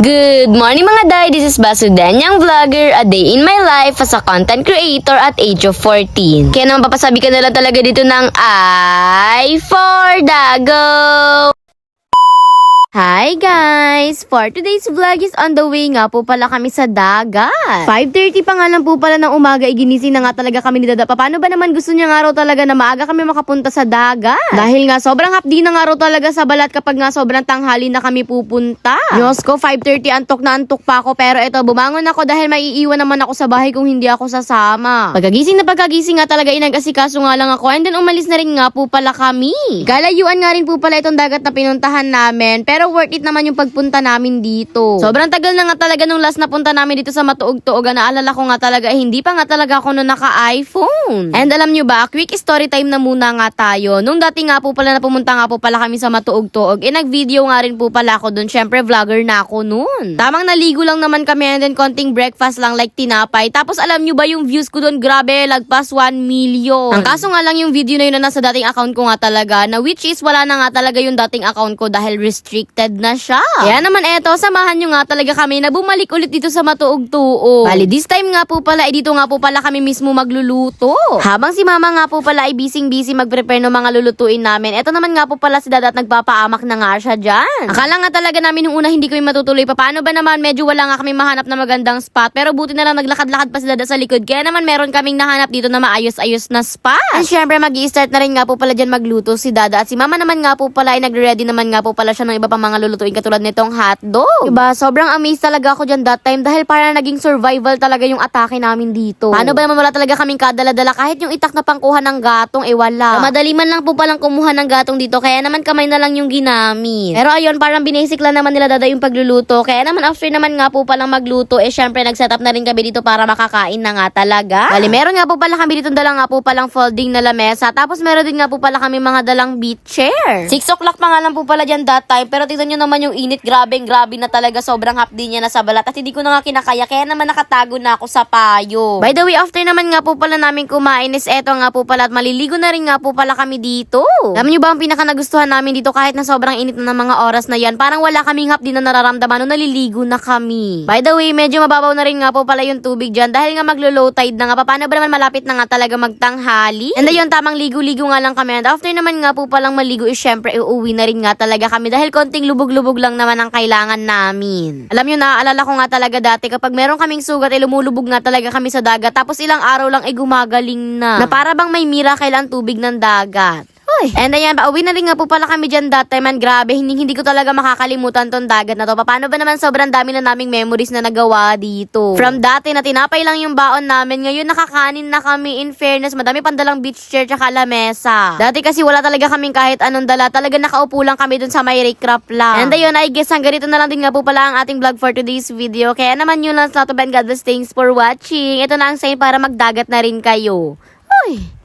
Good morning mga day, this is Basudanyang Vlogger, a day in my life as a content creator at age of 14. Kaya naman papasabi ka na lang talaga dito ng I for Dago! Hi guys! For today's vlog is on the way nga po pala kami sa dagat. 5:30 pa nga lang po pala ng umaga, iginising na nga talaga kami ni Dada. Paano ba naman gusto niya nga raw talaga na maaga kami makapunta sa dagat? Dahil nga sobrang hapdi na nga raw talaga sa balat kapag nga sobrang tanghali na kami pupunta. Diyos ko, 5:30 antok na antok pa ako, pero eto, bumangon ako dahil maiiwan naman ako sa bahay kung hindi ako sasama. Pagkagising nga talaga, inag-asikaso nga lang ako, and then umalis na rin nga po pala kami. Kalayuan nga rin po pala itong dagat na pinuntahan namin, pero worth it naman yung pagpunta namin dito. Sobrang tagal na nga talaga nung last na punta namin dito sa Matuog-Tuogan. Naalala ko nga talaga, hindi pa nga talaga ako nung naka-iPhone. And alam nyo ba, quick story time na muna nga tayo. Nung dati nga po pala na pumunta nga po pala kami sa Matuog-Tuog, nag-video nga rin po pala ako dun. Syempre, vlogger na ako nun. Tamang naligo lang naman kami, and then konting breakfast lang like tinapay. Tapos alam nyo ba yung views ko dun? Grabe, lagpas 1 million. Ang kaso nga lang yung video na yun na nasa dating account ko nga talaga, na which is wala na nga talaga yung dating account ko dahil restricted na siya. Kaya naman eto, samahan nyo nga talaga kami na bumalik ulit dito sa Matuog-Tuog. Bali, this time nga po pala, dito nga po pala kami mismo magluluto. Habang si mama nga po pala ay busy mag-prepare ng mga lulutuin namin, eto naman nga po pala si Dada at nagpapaamak na nga siya dyan. Akala nga talaga namin nung una hindi kami matutuloy pa. Paano ba naman, medyo wala nga kami mahanap na magandang spot, pero buti na lang naglakad-lakad pa si Dada sa likod. Kaya naman meron kaming nahanap dito na maayos-ayos na spot. And syempre mag-i-start na rin nga po pala dyan magluto si Dada, at si mama naman nga po pala ay nagre-ready naman nga po pala siya ng iba pang mga lulutuin katulad nitong hotdog. Diba? Sobrang amazed talaga ako dyan that time dahil parang naging survival talaga yung atake namin dito. Paano ba naman wala talaga kaming kadala-dala, kahit yung itak na pangkuha ng gatong wala. Madali man lang po palang kumuha ng gatong dito, kaya naman kamay na lang yung ginamit. Pero ayun, parang binasic lang naman nila Dada yung pagluluto. Kaya naman after naman nga po palang magluto, syempre nag-setup na rin kami dito para makakain na nga talaga. Bali, meron nga po pala kami dito dala nga po palang folding na lamesa. Tapos meron din nga po pala kami mga dalang beach chair. 6 o'clock pa nga lang po pala dyan that time, pero tignan nyo naman yung init, grabe na talaga, sobrang hapdi niya na sa balat at hindi ko na nga kinakaya, kaya naman nakatago na ako sa payo. By the way, after naman nga po pala namin kumain is eto nga po pala at maliligo na rin nga po pala kami dito. Alam niyo ba ang pinaka nagustuhan namin dito, kahit na sobrang init na ng mga oras na yan, parang wala kaming hapdi na nararamdaman nung naliligo na kami. By the way, medyo mababaw na rin nga po pala yung tubig dyan dahil nga maglo-low tide na nga. Paano ba naman, malapit na nga talaga magtanghali? And ayun, tamang ligo-ligo nga lang kami, and after naman nga po palang maligo is syempre uuwi na rin nga talaga kami dahil konting lubog-lubog lang naman ang kailangan namin. Alam nyo, naaalala ko nga talaga dati kapag meron kaming sugat, lumulubog nga talaga kami sa dagat, tapos ilang araw lang gumagaling na. Na para bang may miracle ang tubig ng dagat. And ayan, pauwi na rin nga po pala kami dyan that time, and grabe, hindi ko talaga makakalimutan tong dagat na to. Paano ba naman, sobrang dami na naming memories na nagawa dito. From dati na tinapay lang yung baon namin, ngayon nakakanin na kami. In fairness, madami pandalang beach chair tsaka lamesa. Dati kasi wala talaga kaming kahit anong dala, talaga nakaupo lang kami dun sa may recraft lang. And ayun, I guess hanggang dito na lang din nga po pala ang ating vlog for today's video. Kaya naman yun lang sa to, Ben. God bless, thanks for watching. Ito na ang sign para magdagat na rin kayo. Uy!